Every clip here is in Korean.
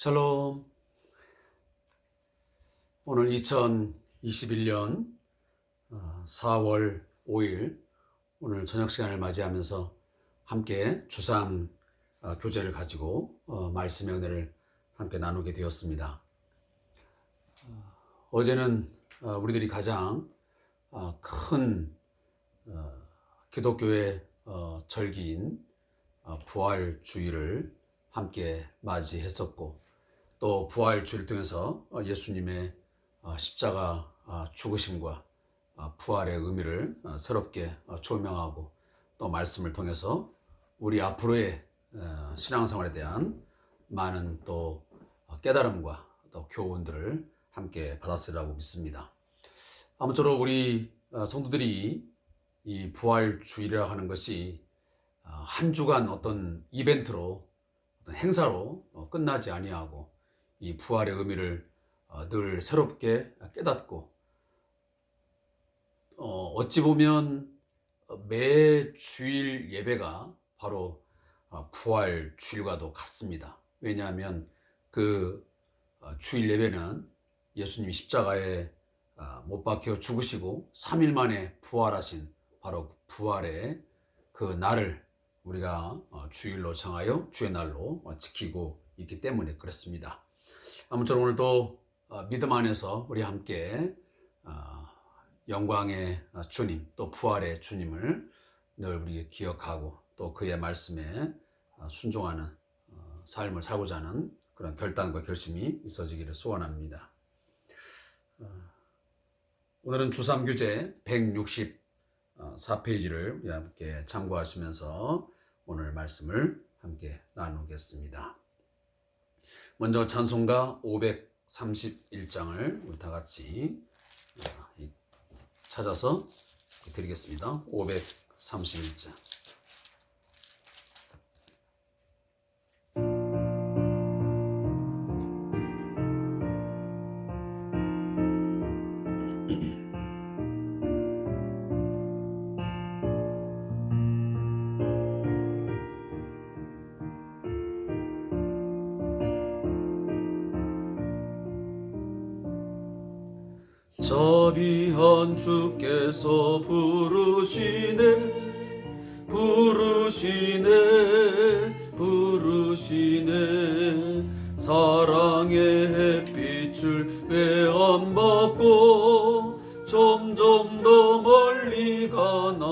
샬롬. 오늘 2021년 4월 5일 오늘 저녁 시간을 맞이하면서 함께 주삼 교제를 가지고 말씀의 은혜를 함께 나누게 되었습니다. 어제는 우리들이 가장 큰 기독교의 절기인 부활주의를 함께 맞이했었고, 또 부활주의를 통해서 예수님의 십자가 죽으심과 부활의 의미를 새롭게 조명하고, 또 말씀을 통해서 우리 앞으로의 신앙생활에 대한 많은 또 깨달음과 또 교훈들을 함께 받았으리라고 믿습니다. 아무쪼록 우리 성도들이 이 부활주의라 하는 것이 한 주간 어떤 이벤트로, 어떤 행사로 끝나지 아니하고 이 부활의 의미를 늘 새롭게 깨닫고, 어찌 보면 매 주일 예배가 바로 부활 주일과도 같습니다. 왜냐하면 그 주일 예배는 예수님이 십자가에 못 박혀 죽으시고 3일 만에 부활하신 바로 부활의 그 날을 우리가 주일로 정하여 주의 날로 지키고 있기 때문에 그렇습니다. 아무쪼록 오늘도 믿음 안에서 우리 함께 영광의 주님, 또 부활의 주님을 늘 우리 기억하고, 또 그의 말씀에 순종하는 삶을 살고자 하는 그런 결단과 결심이 있어지기를 소원합니다. 오늘은 주삼교재 164페이지를 우리 함께 참고하시면서 오늘 말씀을 함께 나누겠습니다. 먼저 찬송가 531장을 우리 다 같이 찾아서 드리겠습니다. 531장. 자비한 주께서 부르시네 사랑의 햇빛을 왜 안 받고 점점 더 멀리 가나.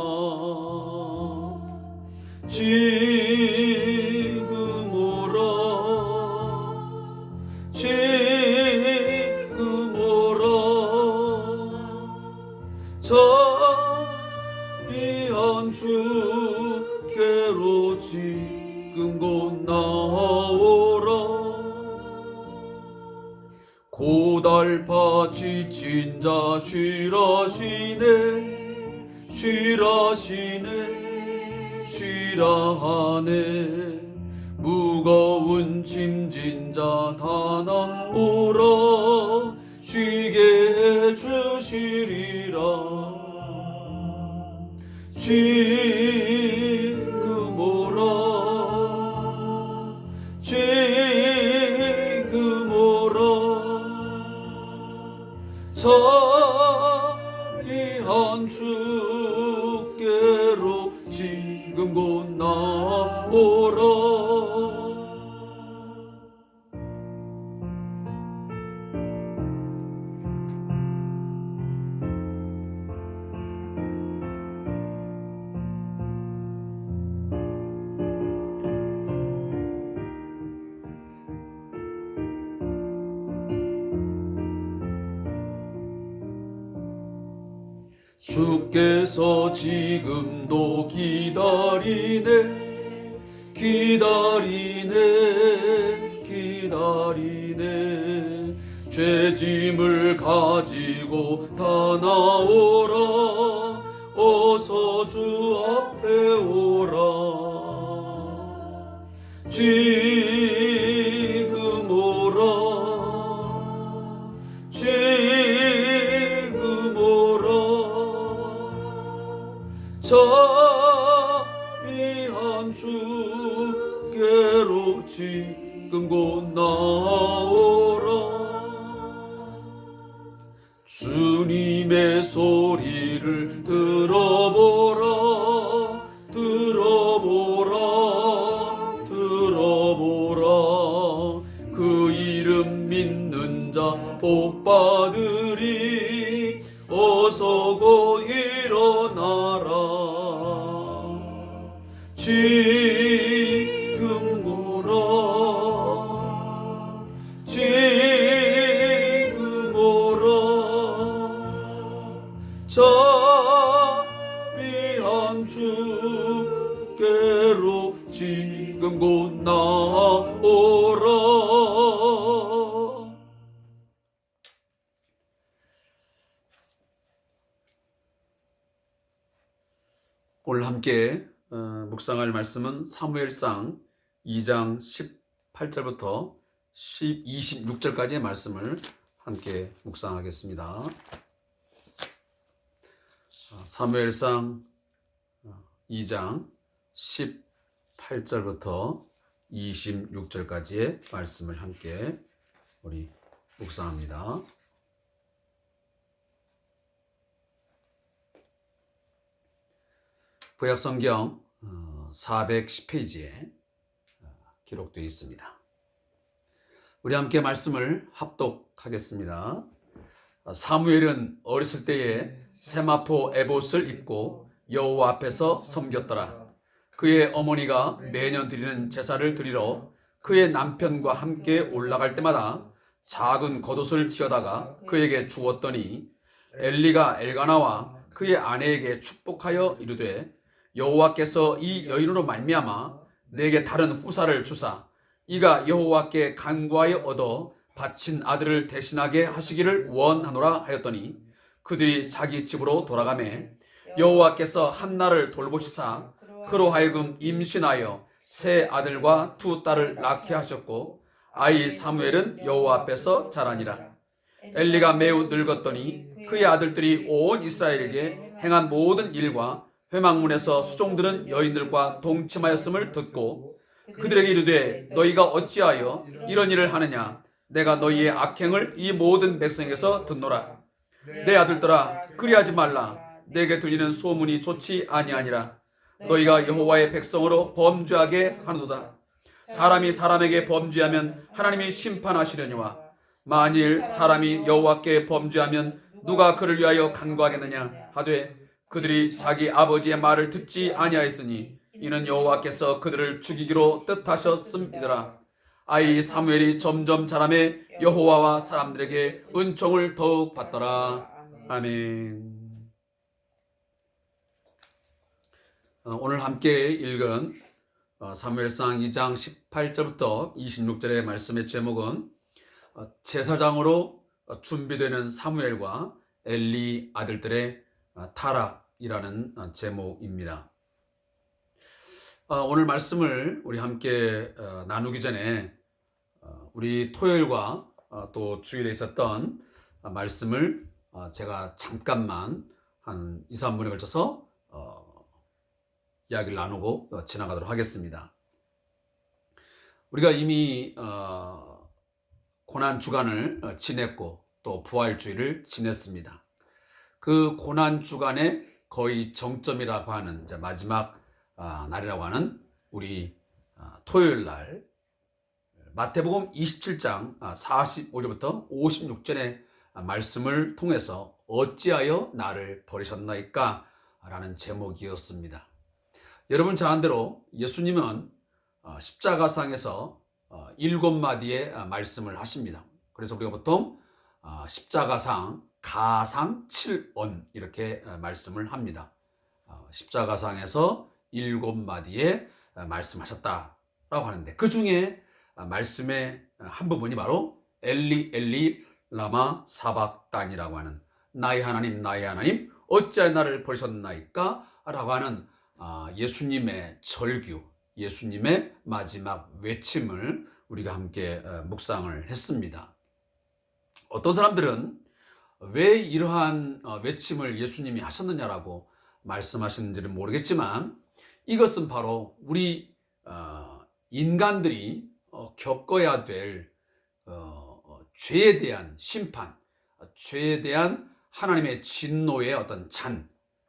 지금 오라 자비한 주께로 지금 곧 나오라. 고달파 지친 자 쉬라 하네. 무거운 짐진 자 다 나오라. 쉬게 해주시리라. 지금 오라 자비한 주께로 지금 곧 나오라. 주께서 지금도 기다리네. 죄짐을 가지고 다 나오라. 어서 주 앞에 오라. 지금 오라 자비한 주께로 지금 지금 곧 나오라. 주님의 소리를 들어보라. 들어보라. 들어보라. 그 이름 믿는 자 복받으리. 어서 곧 일어나라. 지금 오라. 지금 오라. 자비한 주께로 지금 곧 나오라. 오늘 함께 묵상할 말씀은 사무엘상 2장 18절부터 26절까지의 말씀을 함께 묵상하겠습니다. 사무엘상 2장 18절부터 26절까지의 말씀을 함께 우리 묵상합니다. 구약성경 410페이지에 기록되어 있습니다. 우리 함께 말씀을 합독하겠습니다. 사무엘은 어렸을 때에 세마포 에봇을 입고 여호와 앞에서 섬겼더라. 그의 어머니가 매년 드리는 제사를 드리러 그의 남편과 함께 올라갈 때마다 작은 겉옷을 지어다가 그에게 주었더니 엘리가 엘가나와 그의 아내에게 축복하여 이르되 여호와께서 이 여인으로 말미암아 내게 다른 후사를 주사 이가 여호와께 간구하여 얻어 바친 아들을 대신하게 하시기를 원하노라 하였더니 그들이 자기 집으로 돌아가매 여호와께서 한나를 돌보시사 그로 하여금 임신하여 세 아들과 두 딸을 낳게 하셨고 아이 사무엘은 여호와 앞에서 자라니라. 엘리가 매우 늙었더니 그의 아들들이 온 이스라엘에게 행한 모든 일과 회막문에서 수종드는 여인들과 동침하였음을 듣고 그들에게 이르되 너희가 어찌하여 이런 일을 하느냐. 내가 너희의 악행을 이 모든 백성에게서 듣노라. 내 아들들아 그리하지 말라. 내게 들리는 소문이 좋지 아니하니라. 너희가 여호와의 백성으로 범죄하게 하는도다. 사람이 사람에게 범죄하면 하나님이 심판하시려니와 만일 사람이 여호와께 범죄하면 누가 그를 위하여 간구하겠느냐 하되 그들이 자기 아버지의 말을 듣지 아니하였으니 이는 여호와께서 그들을 죽이기로 뜻하셨음이더라. 아이 사무엘이 점점 자라매 여호와와 사람들에게 은총을 더욱 받더라. 아멘. 오늘 함께 읽은 사무엘상 2장 18절부터 26절의 말씀의 제목은 제사장으로 준비되는 사무엘과 엘리 아들들의 타락이라는 제목입니다. 오늘 말씀을 우리 함께 나누기 전에 우리 토요일과 또 주일에 있었던 말씀을 제가 잠깐만 한 2, 3분에 걸쳐서 이야기를 나누고 지나가도록 하겠습니다. 우리가 이미 고난주간을 지냈고 또 부활주일을 지냈습니다. 그 고난주간의 거의 정점이라고 하는 이제 마지막 날이라고 하는 우리 토요일 날 마태복음 27장 45절부터 56절의 말씀을 통해서 어찌하여 나를 버리셨나이까 라는 제목이었습니다. 여러분 잘 아는 예수님은 십자가상에서 7마디의 말씀을 하십니다. 그래서 우리가 보통 십자가상 가상 7언 이렇게 말씀을 합니다. 십자가상에서 7마디의 말씀하셨다라고 하는데 그 중에 말씀의 한 부분이 바로 엘리 엘리 라마 사박단이라고 하는 나의 하나님 어찌하여 나를 버리셨나이까 라고 하는 예수님의 절규, 예수님의 마지막 외침을 우리가 함께 묵상을 했습니다. 어떤 사람들은 왜 이러한 외침을 예수님이 하셨느냐라고 말씀하시는지는 모르겠지만 이것은 바로 우리 인간들이 겪어야 될 죄에 대한 심판, 죄에 대한 하나님의 진노의 어떤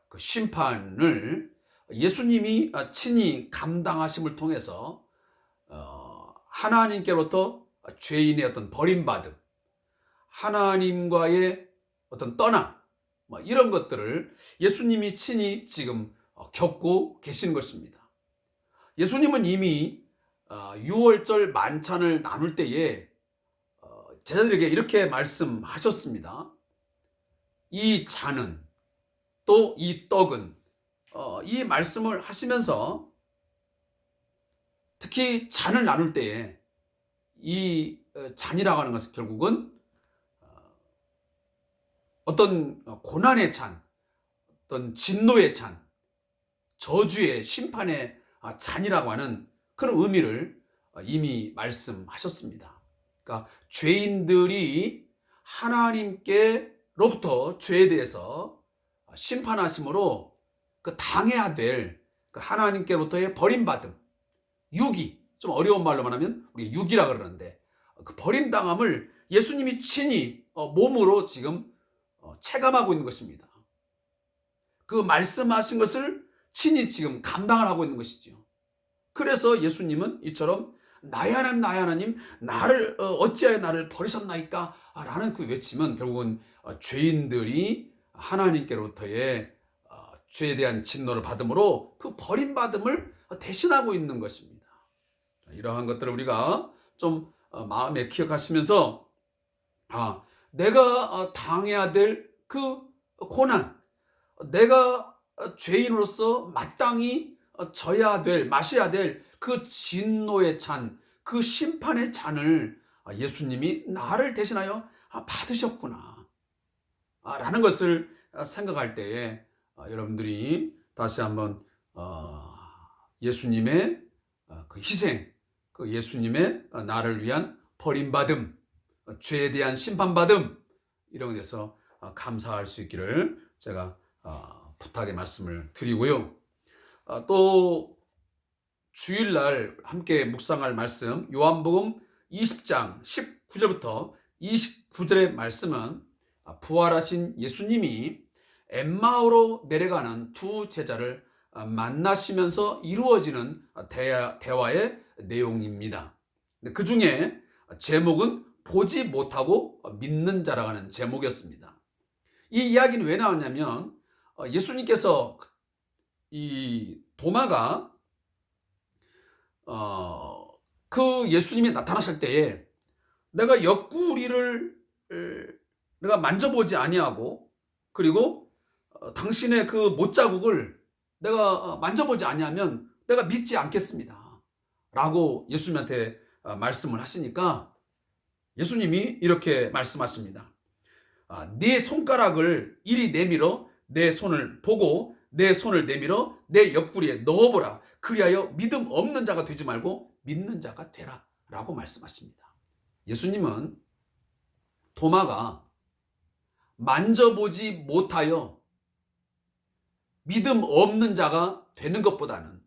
그 심판을 예수님이 친히 감당하심을 통해서 하나님께로부터 죄인의 어떤 버림받음, 하나님과의 어떤 떠남, 이런 것들을 예수님이 친히 지금 겪고 계시는 것입니다. 예수님은 이미 유월절 만찬을 나눌 때에 제자들에게 이렇게 말씀하셨습니다. 이 잔은, 또 이 떡은, 이 말씀을 하시면서 특히 잔을 나눌 때에 이 잔이라고 하는 것은 결국은 어떤 고난의 잔, 어떤 진노의 잔, 저주의 심판의 잔이라고 하는 그런 의미를 이미 말씀하셨습니다. 그러니까 죄인들이 하나님께로부터 죄에 대해서 심판하심으로 그 당해야 될 그 하나님께로부터의 버림받음, 유기, 좀 어려운 말로 말하면 우리 유기라 그러는데 그 버림당함을 예수님이 친히 몸으로 지금 체감하고 있는 것입니다. 그 말씀하신 것을 친히 지금 감당을 하고 있는 것이죠. 그래서 예수님은 이처럼 나의 하나님 나를 어찌하여 나를 버리셨나이까 라는 그 외침은 결국은 죄인들이 하나님께로부터의 죄에 대한 진노를 받음으로 그 버림받음을 대신하고 있는 것입니다. 이러한 것들을 우리가 좀 마음에 기억하시면서 내가 당해야 될 그 고난, 내가 죄인으로서 마땅히 져야 될, 마셔야 될 그 진노의 잔, 그 심판의 잔을 예수님이 나를 대신하여 받으셨구나 라는 것을 생각할 때에 여러분들이 다시 한번 예수님의 그 희생, 그 예수님의 나를 위한 버림받음, 죄에 대한 심판받음, 이런 데서 감사할 수 있기를 제가 부탁의 말씀을 드리고요. 또 주일날 함께 묵상할 말씀, 요한복음 20장 19절부터 29절의 말씀은 부활하신 예수님이 엠마오로 내려가는 두 제자를 만나시면서 이루어지는 대화의 내용입니다. 그 중에 제목은 보지 못하고 믿는 자라고 하는 제목이었습니다. 이 이야기는 왜 나왔냐면 예수님께서 이 도마가 그 예수님이 나타나실 때에 내가 옆구리를 내가 만져보지 아니하고 그리고 당신의 그 못자국을 내가 만져보지 아니하면 내가 믿지 않겠습니다 라고 예수님한테 말씀을 하시니까 예수님이 이렇게 말씀하십니다. 네 손가락을 이리 내밀어 내 손을 보고 내 손을 내밀어 내 옆구리에 넣어보라. 그리하여 믿음 없는 자가 되지 말고 믿는 자가 되라 라고 말씀하십니다. 예수님은 도마가 만져보지 못하여 믿음 없는 자가 되는 것보다는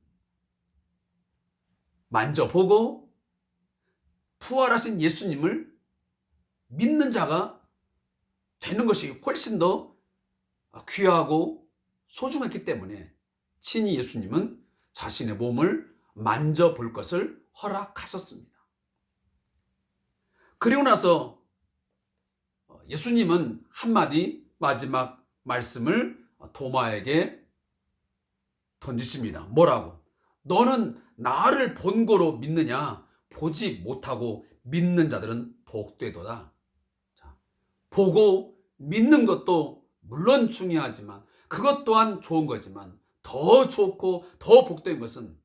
만져보고 부활하신 예수님을 믿는 자가 되는 것이 훨씬 더 귀하고 소중했기 때문에 친히 예수님은 자신의 몸을 만져볼 것을 허락하셨습니다. 그리고 나서 예수님은 한마디 마지막 말씀을 도마에게 던지십니다. 뭐라고? 너는 나를 본고로 믿느냐? 보지 못하고 믿는 자들은 복되도다. 보고 믿는 것도 물론 중요하지만 그것 또한 좋은 거지만 더 좋고 더 복된 것은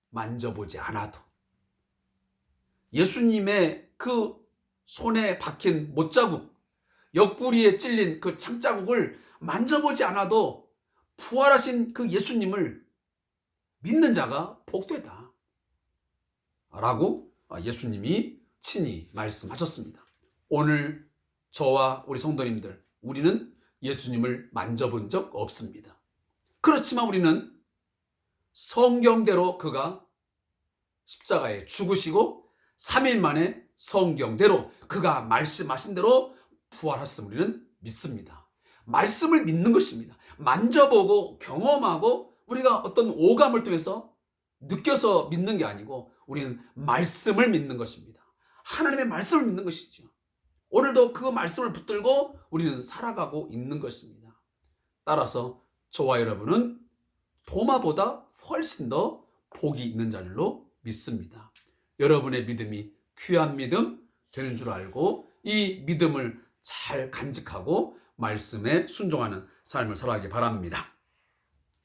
만져보지 않아도 예수님의 그 손에 박힌 못자국, 옆구리에 찔린 그 창자국을 만져보지 않아도 부활하신 그 예수님을 믿는 자가 복되다 라고 예수님이 친히 말씀하셨습니다. 오늘 저와 우리 성도님들, 우리는 예수님을 만져본 적 없습니다. 그렇지만 우리는 성경대로 그가 십자가에 죽으시고 3일 만에 성경대로 그가 말씀하신 대로 부활하셨음을 우리는 믿습니다. 말씀을 믿는 것입니다. 만져보고 경험하고 우리가 어떤 오감을 통해서 느껴서 믿는 게 아니고 우리는 말씀을 믿는 것입니다. 하나님의 말씀을 믿는 것이죠. 오늘도 그 말씀을 붙들고 우리는 살아가고 있는 것입니다. 따라서 저와 여러분은 도마보다 훨씬 더 복이 있는 자들로 믿습니다. 여러분의 믿음이 귀한 믿음 되는 줄 알고 이 믿음을 잘 간직하고 말씀에 순종하는 삶을 살아가기 바랍니다.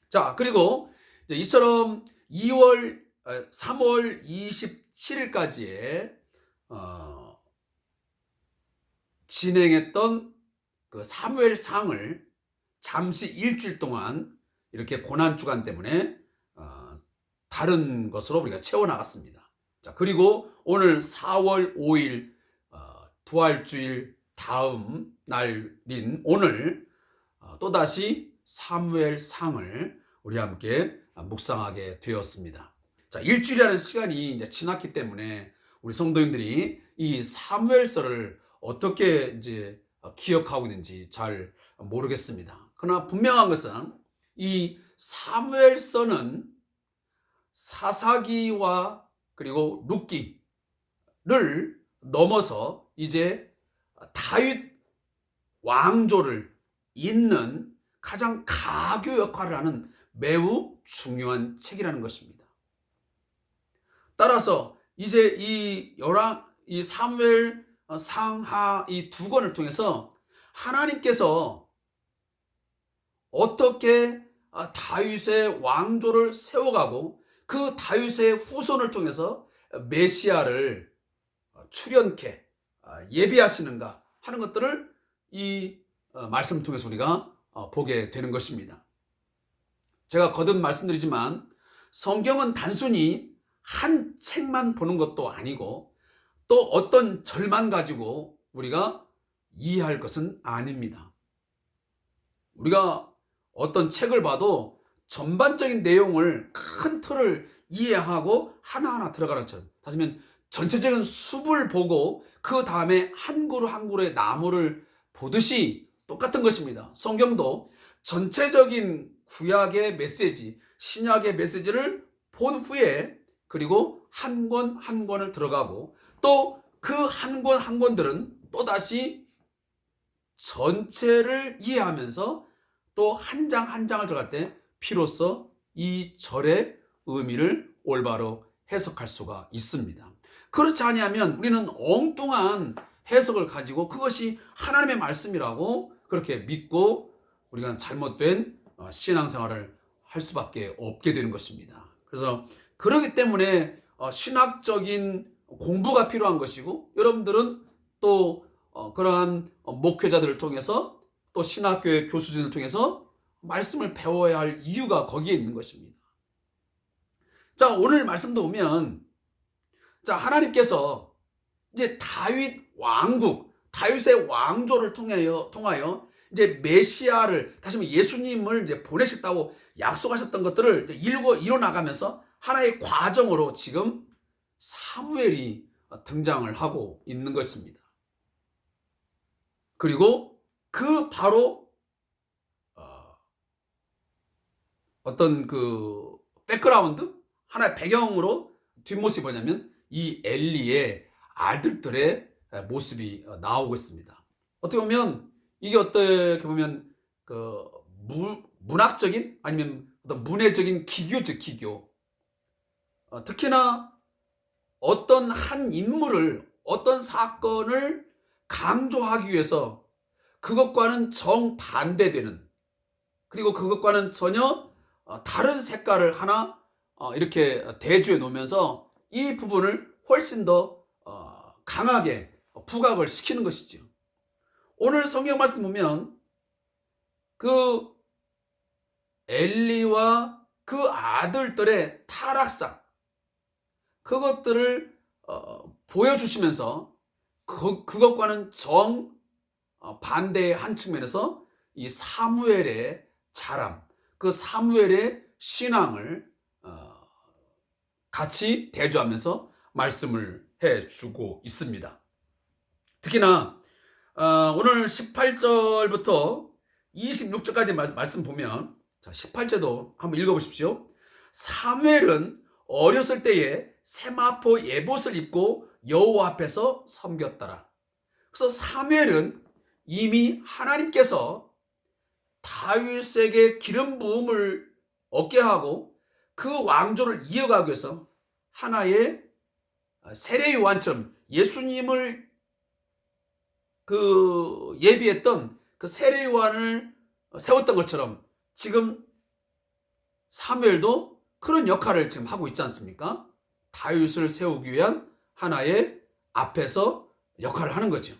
자, 그리고 이처럼 3월 27일까지의 진행했던 그 사무엘상을 잠시 일주일 동안 이렇게 고난주간 때문에 다른 것으로 우리가 채워나갔습니다. 자, 그리고 오늘 4월 5일 부활주일 다음 날인 오늘 또다시 사무엘상을 우리 함께 묵상하게 되었습니다. 자, 일주일이라는 시간이 이제 지났기 때문에 우리 성도님들이 이 사무엘서를 어떻게 이제 기억하고 있는지 잘 모르겠습니다. 그러나 분명한 것은 이 사무엘서는 사사기와 그리고 룻기를 넘어서 이제 다윗 왕조를 잇는 가장 가교 역할을 하는 매우 중요한 책이라는 것입니다. 따라서 이제 이 사무엘 상하 이 두 권을 통해서 하나님께서 어떻게 다윗의 왕조를 세워가고 그 다윗의 후손을 통해서 메시아를 출현케 예비하시는가 하는 것들을 이 말씀을 통해서 우리가 보게 되는 것입니다. 제가 거듭 말씀드리지만 성경은 단순히 한 책만 보는 것도 아니고 또 어떤 절만 가지고 우리가 이해할 것은 아닙니다. 우리가 어떤 책을 봐도 전반적인 내용을 큰 틀을 이해하고 하나하나 들어가는 것처럼 사실은 전체적인 숲을 보고 그 다음에 한 그루 한 그루의 나무를 보듯이 똑같은 것입니다. 성경도 전체적인 구약의 메시지, 신약의 메시지를 본 후에 그리고 한 권 한 권을 들어가고 또 그 한 권 한 권들은 또다시 전체를 이해하면서 또 한 장 한 장을 들어갈 때 비로소 이 절의 의미를 올바로 해석할 수가 있습니다. 그렇지 아니하면 우리는 엉뚱한 해석을 가지고 그것이 하나님의 말씀이라고 그렇게 믿고 우리가 잘못된 신앙생활을 할 수밖에 없게 되는 것입니다. 그래서 그렇기 때문에 신학적인 공부가 필요한 것이고 여러분들은 또 그러한 목회자들을 통해서 또 신학교의 교수진을 통해서 말씀을 배워야 할 이유가 거기에 있는 것입니다. 자, 오늘 말씀도 보면 자, 하나님께서 이제 다윗 왕국, 다윗의 왕조를 통하여 이제 메시아를 다시 말해 예수님을 이제 보내셨다고 약속하셨던 것들을 이제 이뤄 나가면서 하나의 과정으로 지금 사무엘이 등장을 하고 있는 것입니다. 그리고 그 바로 어떤 그 백그라운드 하나의 배경으로 뒷모습이 뭐냐면 이 엘리의 아들들의 모습이 나오고 있습니다. 어떻게 보면 이게 어떻게 보면 그 문학적인 아니면 어떤 문해적인 기교죠, 기교. 특히나 어떤 한 인물을 어떤 사건을 강조하기 위해서 그것과는 정반대되는 그리고 그것과는 전혀 다른 색깔을 하나 이렇게 대조해 놓으면서 이 부분을 훨씬 더 강하게 부각을 시키는 것이죠. 오늘 성경 말씀 보면 그 엘리와 그 아들들의 타락상 그것들을 보여주시면서 그것과는 정 반대의 한 측면에서 이 사무엘의 자람, 그 사무엘의 신앙을 같이 대조하면서 말씀을 주고 있습니다. 특히나 오늘 18절부터 26절까지 말씀 보면, 자, 18절도 한번 읽어보십시오. 사무엘은 어렸을 때에 세마포 예봇을 입고 여호와 앞에서 섬겼더라. 그래서 사무엘은 이미 하나님께서 다윗에게 기름 부음을 얻게 하고 그 왕조를 이어가기 위해서 하나의 세례 요한처럼 예수님을 예비했던 그 세례 요한을 세웠던 것처럼 지금 사무엘도 그런 역할을 지금 하고 있지 않습니까? 다윗을 세우기 위한 하나의 앞에서 역할을 하는 거죠.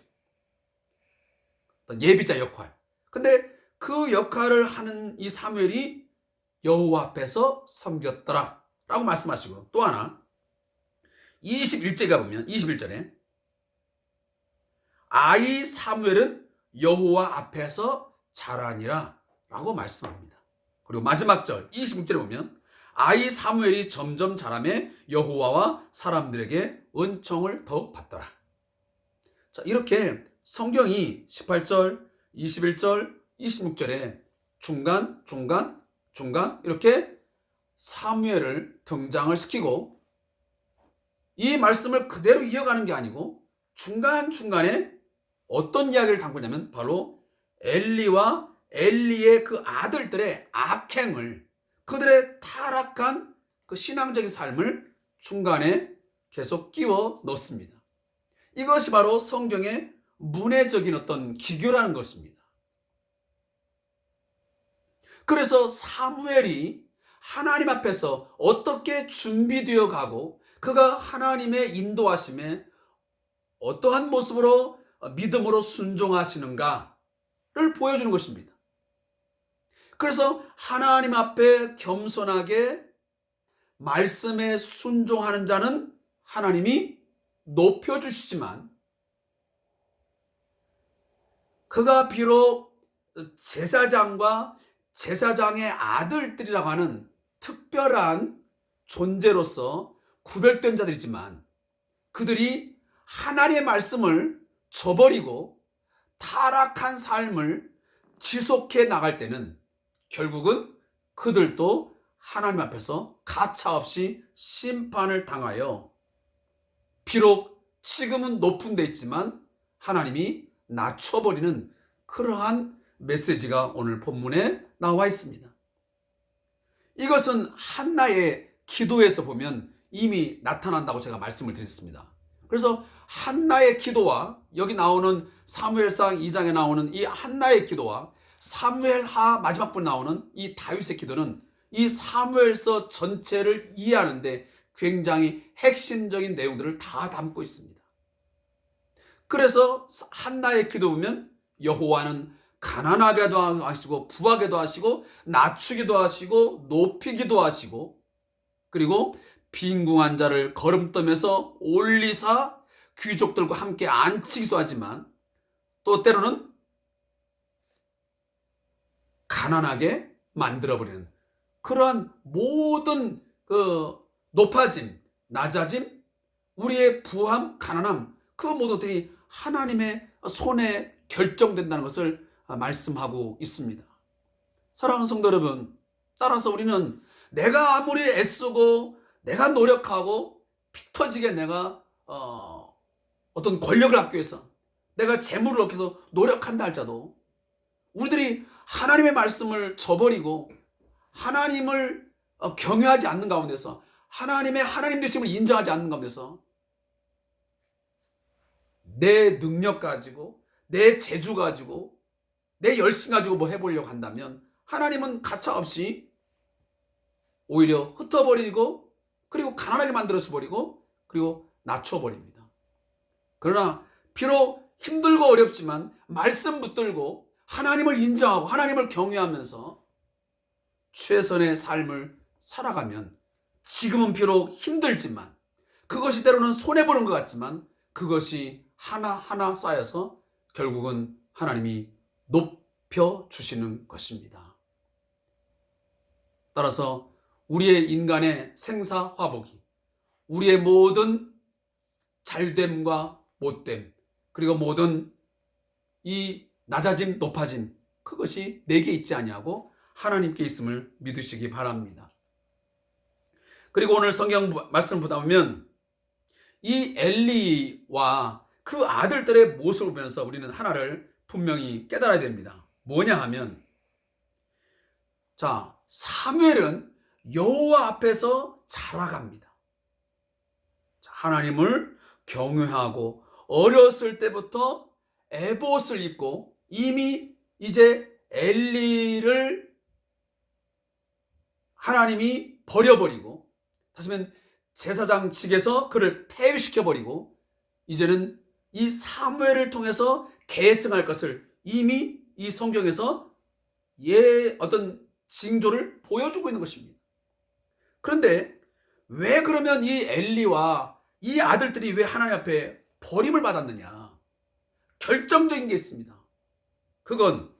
예비자 역할. 근데 그 역할을 하는 이 사무엘이 여호와 앞에서 섬겼더라 라고 말씀하시고, 또 하나 21절에 가보면 21절에 아이 사무엘은 여호와 앞에서 자라니라 라고 말씀합니다. 그리고 마지막 절 26절에 보면 아이 사무엘이 점점 자라매 여호와와 사람들에게 은총을 더욱 받더라. 자, 이렇게 성경이 18절, 21절, 26절에 중간 이렇게 사무엘을 등장을 시키고, 이 말씀을 그대로 이어가는 게 아니고 중간중간에 어떤 이야기를 담고냐면 바로 엘리와 엘리의 그 아들들의 악행을, 그들의 타락한 그 신앙적인 삶을 중간에 계속 끼워 넣습니다. 이것이 바로 성경의 문해적인 어떤 기교라는 것입니다. 그래서 사무엘이 하나님 앞에서 어떻게 준비되어 가고 그가 하나님의 인도하심에 어떠한 모습으로 믿음으로 순종하시는가를 보여주는 것입니다. 그래서 하나님 앞에 겸손하게 말씀에 순종하는 자는 하나님이 높여주시지만, 그가 비록 제사장과 제사장의 아들들이라고 하는 특별한 존재로서 구별된 자들이지만, 그들이 하나님의 말씀을 저버리고 타락한 삶을 지속해 나갈 때는 결국은 그들도 하나님 앞에서 가차없이 심판을 당하여 비록 지금은 높은 데 있지만 하나님이 낮춰버리는 그러한 메시지가 오늘 본문에 나와 있습니다. 이것은 한나의 기도에서 보면 이미 나타난다고 제가 말씀을 드렸습니다. 그래서 한나의 기도와 여기 나오는 사무엘상 2장에 나오는 이 한나의 기도와 사무엘하 마지막 분 나오는 이 다윗의 기도는 이 사무엘서 전체를 이해하는데 굉장히 핵심적인 내용들을 다 담고 있습니다. 그래서 한나의 기도 보면 여호와는 가난하게도 하시고 부하게도 하시고 낮추기도 하시고 높이기도 하시고, 그리고 빈궁한 자를 거름떠면서 올리사 귀족들과 함께 앉히기도 하지만 또 때로는 가난하게 만들어버리는 그러한 모든 그 높아짐, 낮아짐, 우리의 부함, 가난함, 그 모든 것들이 하나님의 손에 결정된다는 것을 말씀하고 있습니다. 사랑하는 성도 여러분, 따라서 우리는 내가 아무리 애쓰고 내가 노력하고 피 터지게 내가 어떤 권력을 얻기 위해서 내가 재물을 얻기 위해서 노력한다 할지라도 우리들이 하나님의 말씀을 저버리고 하나님을 경외하지 않는 가운데서 하나님의 하나님 되심을 인정하지 않는 가운데서 내 능력 가지고 내 재주 가지고 내 열심 가지고 뭐 해보려고 한다면 하나님은 가차없이 오히려 흩어버리고 그리고 가난하게 만들어버리고 그리고 낮춰버립니다. 그러나 비록 힘들고 어렵지만 말씀 붙들고 하나님을 인정하고 하나님을 경외하면서 최선의 삶을 살아가면 지금은 비록 힘들지만 그것이 때로는 손해보는 것 같지만 그것이 하나하나 쌓여서 결국은 하나님이 높여주시는 것입니다. 따라서 우리의 인간의 생사화복이 우리의 모든 잘됨과 못됨, 그리고 모든 이 낮아짐 높아짐, 그것이 내게 있지 아니하고 하나님께 있음을 믿으시기 바랍니다. 그리고 오늘 성경 말씀을 보다 보면 이 엘리와 그 아들들의 모습을 보면서 우리는 하나를 분명히 깨달아야 됩니다. 뭐냐 하면, 자, 사무엘은 여호와 앞에서 자라갑니다. 하나님을 경외하고 어렸을 때부터 에봇을 입고 이미 이제 엘리를 하나님이 버려버리고, 다시 말하면 제사장 측에서 그를 폐위시켜버리고 이제는 이 사무엘을 통해서 계승할 것을 이미 이 성경에서 어떤 징조를 보여주고 있는 것입니다. 그런데 왜 그러면 이 엘리와 이 아들들이 왜 하나님 앞에 버림을 받았느냐? 결정적인 게 있습니다. 그건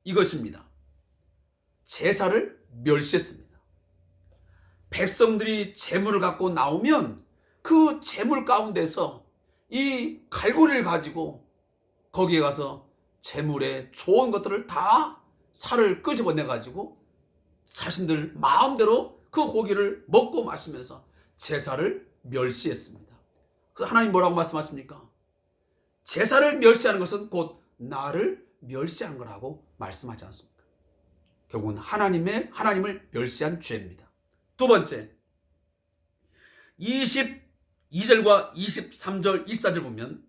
이것입니다. 제사를 멸시했습니다. 백성들이 제물을 갖고 나오면 그 제물 가운데서 이 갈고리를 가지고 거기에 가서 제물에 좋은 것들을 다 살을 끄집어내 가지고 자신들 마음대로 그 고기를 먹고 마시면서 제사를 멸시했습니다. 그래서 하나님 뭐라고 말씀하십니까? 제사를 멸시하는 것은 곧 나를 멸시한 거라고 말씀하지 않습니까? 결국은 하나님을 멸시한 죄입니다. 두 번째, 22절과 23절, 24절 보면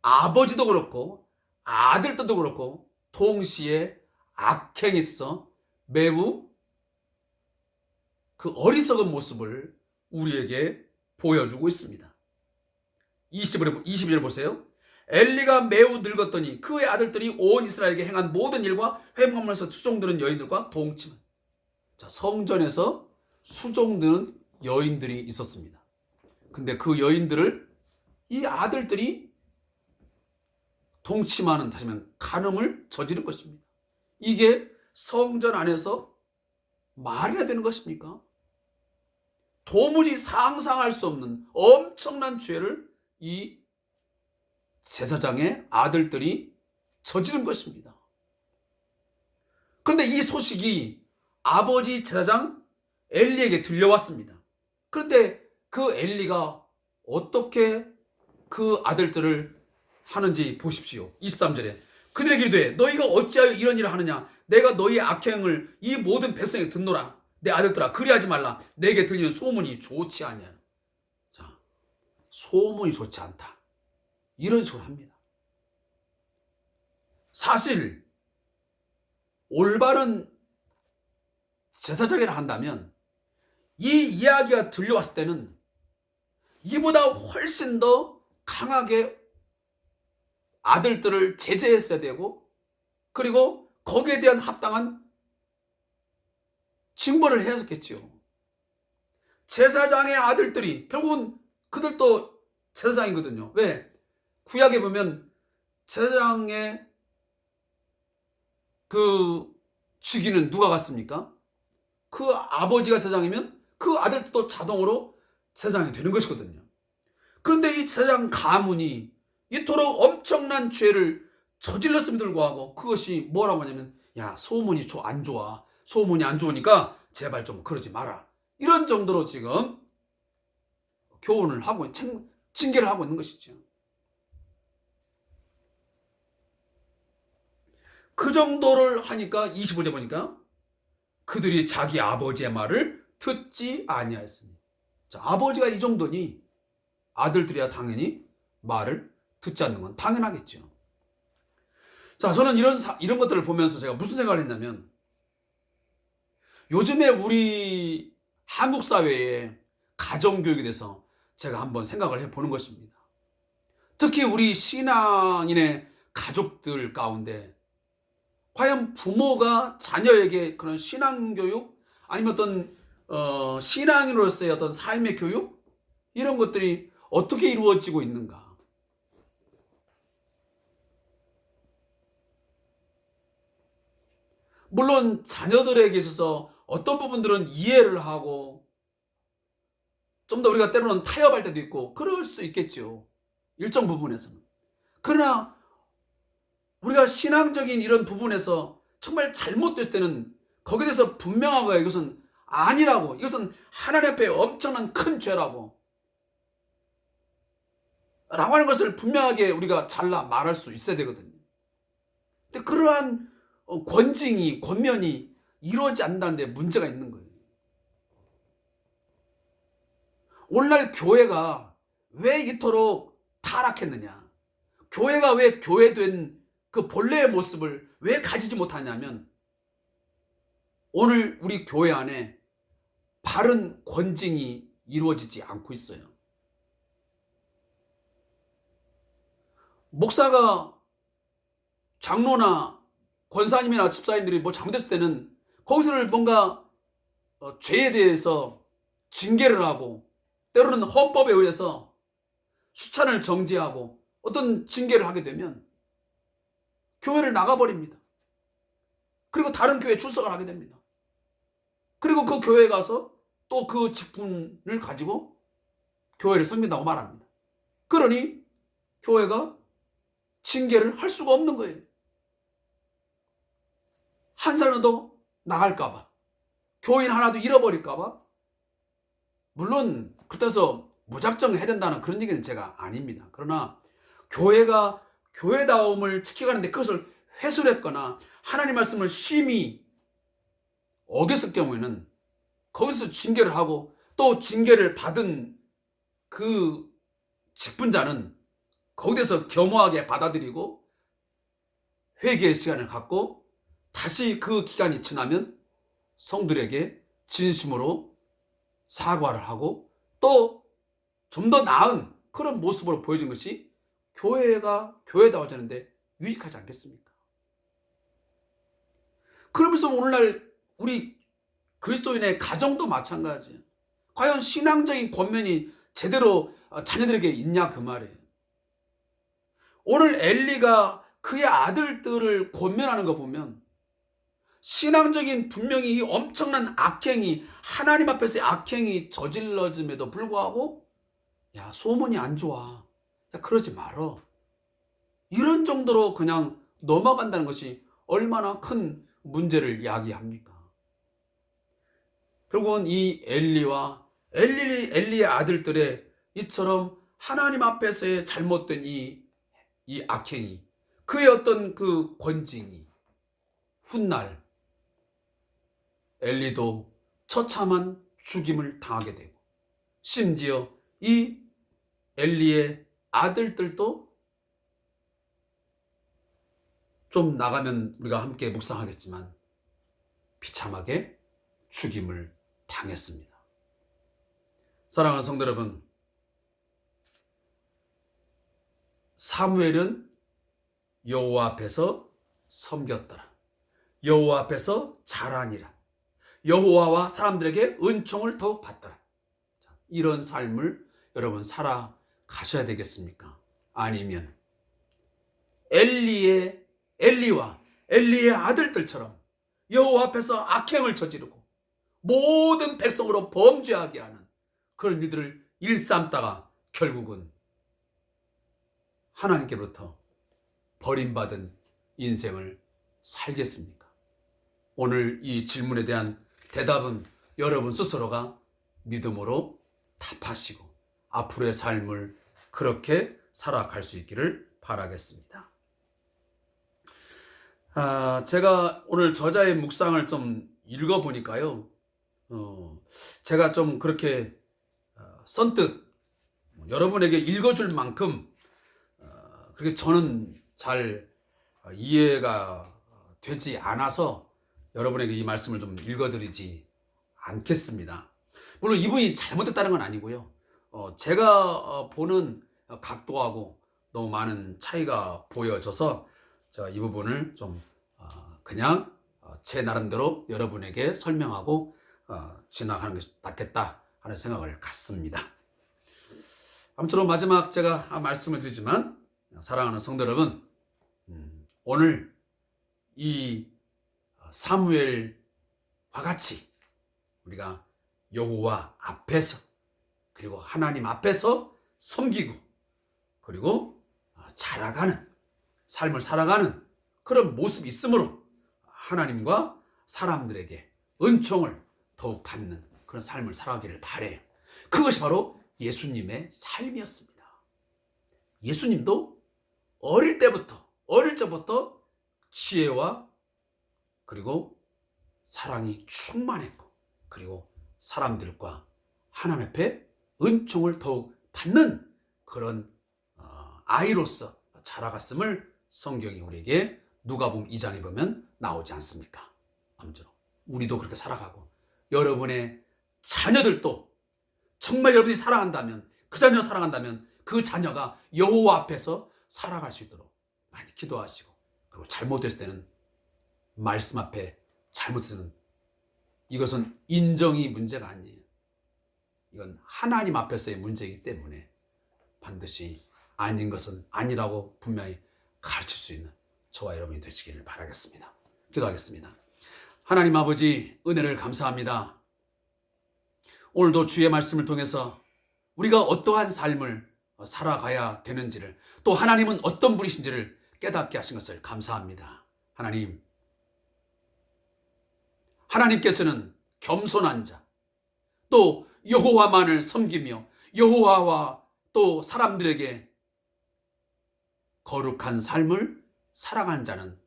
아버지도 그렇고 아들도 그렇고 동시에 악행했어 매우 그 어리석은 모습을 우리에게 보여주고 있습니다. 22절 보세요. 엘리가 매우 늙었더니 그의 아들들이 온 이스라엘에게 행한 모든 일과 회복하면서 수종드는 여인들과 동침한. 자, 성전에서 수종드는 여인들이 있었습니다. 근데 그 여인들을 이 아들들이 동침하는, 다시 말하면 간음을 저지른 것입니다. 이게 성전 안에서 말이나 되는 것입니까? 도무지 상상할 수 없는 엄청난 죄를 이 제사장의 아들들이 저지른 것입니다. 그런데 이 소식이 아버지 제사장 엘리에게 들려왔습니다. 그런데 그 엘리가 어떻게 그 아들들을 하는지 보십시오. 23절에 그들에게 이르되 너희가 어찌하여 이런 일을 하느냐? 내가 너희의 악행을 이 모든 백성에게 듣노라. 내 아들들아 그리하지 말라. 내게 들리는 소문이 좋지 아니하냐. 자, 소문이 좋지 않다. 이런 식으로 합니다. 사실 올바른 제사장이라 한다면 이 이야기가 들려왔을 때는 이보다 훨씬 더 강하게 아들들을 제재했어야 되고, 그리고 거기에 대한 합당한 징벌을 했었겠지요. 제사장의 아들들이 결국은 그들도 제사장이거든요. 왜? 구약에 보면 제사장의 그 주기는 누가 갔습니까? 그 아버지가 제사장이면 그 아들도 자동으로 제사장이 되는 것이거든요. 그런데 이 제사장 가문이 이토록 엄청난 죄를 저질렀음에도 불구하고 그것이 뭐라고 하냐면, 야, 소문이 안 좋아. 소문이 안 좋으니까 제발 좀 그러지 마라. 이런 정도로 지금 교훈을 하고 징계를 하고 있는 것이죠. 그 정도를 하니까 25절 보니까 그들이 자기 아버지의 말을 듣지 아니하였으니. 자, 아버지가 이 정도니 아들들이야 당연히 말을 듣지 않는 건 당연하겠죠. 자, 저는 이런 것들을 보면서 제가 무슨 생각을 했냐면, 요즘에 우리 한국 사회의 가정교육에 대해서 제가 한번 생각을 해보는 것입니다. 특히 우리 신앙인의 가족들 가운데 과연 부모가 자녀에게 그런 신앙교육, 아니면 어떤 신앙인으로서의 어떤 삶의 교육, 이런 것들이 어떻게 이루어지고 있는가? 물론 자녀들에게 있어서 어떤 부분들은 이해를 하고 좀 좀 더 우리가 때로는 타협할 때도 있고 그럴 수도 있겠죠. 일정 부분에서는. 그러나 우리가 신앙적인 이런 부분에서 정말 잘못됐을 때는 거기에 대해서 분명하고 이것은 아니라고, 이것은 하나님 앞에 엄청난 큰 죄라고 라고 하는 것을 분명하게 우리가 잘라 말할 수 있어야 되거든요. 근데 그러한 권징이, 권면이 이루어지지 않는다는 데 문제가 있는 거예요. 오늘날 교회가 왜 이토록 타락했느냐, 교회가 왜 교회된 그 본래의 모습을 왜 가지지 못하냐면 오늘 우리 교회 안에 바른 권징이 이루어지지 않고 있어요. 목사가, 장로나 권사님이나 집사님들이 뭐 잘못했을 때는 거기서는 뭔가 죄에 대해서 징계를 하고, 때로는 헌법에 의해서 수찬을 정지하고 어떤 징계를 하게 되면 교회를 나가버립니다. 그리고 다른 교회에 출석을 하게 됩니다. 그리고 그 교회에 가서 또 그 직분을 가지고 교회를 섬긴다고 말합니다. 그러니 교회가 징계를 할 수가 없는 거예요. 한 사람도 나갈까봐, 교인 하나도 잃어버릴까봐. 물론 그렇다고 무작정 해야 된다는 그런 얘기는 제가 아닙니다. 그러나 교회가 교회다움을 지켜가는데 그것을 훼손했거나 하나님 말씀을 심히 어겼을 경우에는 거기서 징계를 하고, 또 징계를 받은 그 직분자는 거기에서 겸허하게 받아들이고 회개의 시간을 갖고 다시 그 기간이 지나면 성들에게 진심으로 사과를 하고 또 좀 더 나은 그런 모습으로 보여준 것이 교회가 교회다워지는데 유익하지 않겠습니까? 그러면서 오늘날 우리 그리스도인의 가정도 마찬가지예요. 과연 신앙적인 권면이 제대로 자녀들에게 있냐 그 말이에요. 오늘 엘리가 그의 아들들을 권면하는 거 보면 신앙적인 분명히 이 엄청난 악행이, 하나님 앞에서의 악행이 저질러짐에도 불구하고 야, 소문이 안 좋아, 야, 그러지 말어, 이런 정도로 그냥 넘어간다는 것이 얼마나 큰 문제를 야기합니까? 결국은 이 엘리의 아들들의 이처럼 하나님 앞에서의 잘못된 이 악행이, 그의 어떤 그 권징이 훗날 엘리도 처참한 죽임을 당하게 되고, 심지어 이 엘리의 아들들도 좀 나가면 우리가 함께 묵상하겠지만 비참하게 죽임을 당했습니다. 사랑하는 성도 여러분, 사무엘은 여호와 앞에서 섬겼더라, 여호와 앞에서 자라니라, 여호와와 사람들에게 은총을 더욱 받더라. 이런 삶을 여러분 살아가셔야 되겠습니까? 아니면 엘리와 엘리의 아들들처럼 여호와 앞에서 악행을 저지르고 모든 백성으로 범죄하게 하는 그런 일들을 일삼다가 결국은 하나님께로부터 버림받은 인생을 살겠습니까? 오늘 이 질문에 대한 대답은 여러분 스스로가 믿음으로 답하시고 앞으로의 삶을 그렇게 살아갈 수 있기를 바라겠습니다. 제가 오늘 저자의 묵상을 좀 읽어보니까요, 제가 좀 그렇게 선뜻 여러분에게 읽어줄 만큼 그렇게 저는 잘 이해가 되지 않아서 여러분에게 이 말씀을 좀 읽어드리지 않겠습니다. 물론 이분이 잘못했다는 건 아니고요, 제가 보는 각도하고 너무 많은 차이가 보여져서 제가 이 부분을 좀 그냥 제 나름대로 여러분에게 설명하고 지나가는 것이 낫겠다 하는 생각을 갖습니다. 아무쪼록 마지막 제가 말씀을 드리지만, 사랑하는 성도 여러분, 오늘 이 사무엘과 같이 우리가 여호와 앞에서 그리고 하나님 앞에서 섬기고 그리고 자라가는 삶을 살아가는 그런 모습이 있으므로 하나님과 사람들에게 은총을 더욱 받는 그런 삶을 살아가기를 바래요. 그것이 바로 예수님의 삶이었습니다. 예수님도 어릴 적부터 지혜와 그리고 사랑이 충만했고 그리고 사람들과 하나님 앞에 은총을 더욱 받는 그런 아이로서 자라갔음을 성경이 우리에게 누가복음 2장에 보면 나오지 않습니까? 아무쪼록 우리도 그렇게 살아가고 여러분의 자녀들도 정말 여러분이 사랑한다면 그 자녀 사랑한다면 그 자녀가 여호와 앞에서 살아갈 수 있도록 많이 기도하시고 그리고 잘못했을 때는 말씀 앞에 잘못해서는 이것은 인정이 문제가 아니에요. 이건 하나님 앞에서의 문제이기 때문에 반드시 아닌 것은 아니라고 분명히 가르칠 수 있는 저와 여러분이 되시기를 바라겠습니다. 기도하겠습니다. 하나님 아버지 은혜를 감사합니다. 오늘도 주의 말씀을 통해서 우리가 어떠한 삶을 살아가야 되는지를 또 하나님은 어떤 분이신지를 깨닫게 하신 것을 감사합니다. 하나님께서는 겸손한 자, 또 여호와만을 섬기며 여호와와 또 사람들에게 거룩한 삶을 살아가는 자는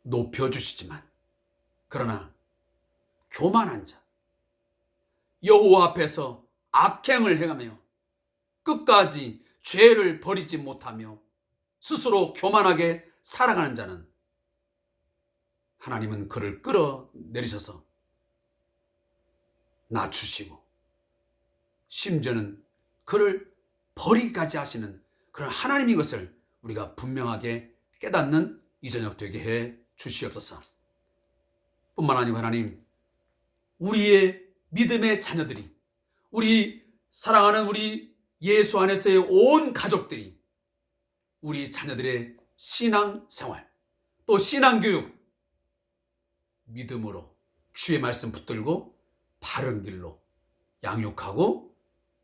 높여주시지만 그러나 교만한 자, 여호와 앞에서 악행을 행하며 끝까지 죄를 버리지 못하며 스스로 교만하게 살아가는 자는 하나님은 그를 끌어내리셔서 낮추시고 심지어는 그를 버리기까지 하시는 그런 하나님인 것을 우리가 분명하게 깨닫는 이 저녁 되게 해 주시옵소서. 뿐만 아니고 하나님, 우리의 믿음의 자녀들이, 우리 사랑하는 우리 예수 안에서의 온 가족들이 우리 자녀들의 신앙생활 또 신앙교육 믿음으로 주의 말씀 붙들고 바른 길로 양육하고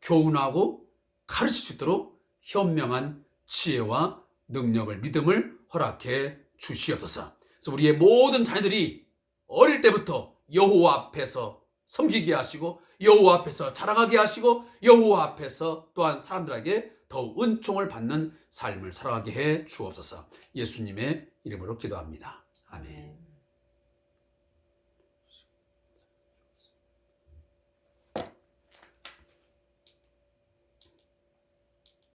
교훈하고 가르칠 수 있도록 현명한 지혜와 능력을 믿음을 허락해 주시옵소서. 그래서 우리의 모든 자녀들이 어릴 때부터 여호와 앞에서 섬기게 하시고 여호와 앞에서 자라가게 하시고 여호와 앞에서 또한 사람들에게 더욱 은총을 받는 삶을 살아가게 해 주옵소서. 예수님의 이름으로 기도합니다. 아멘.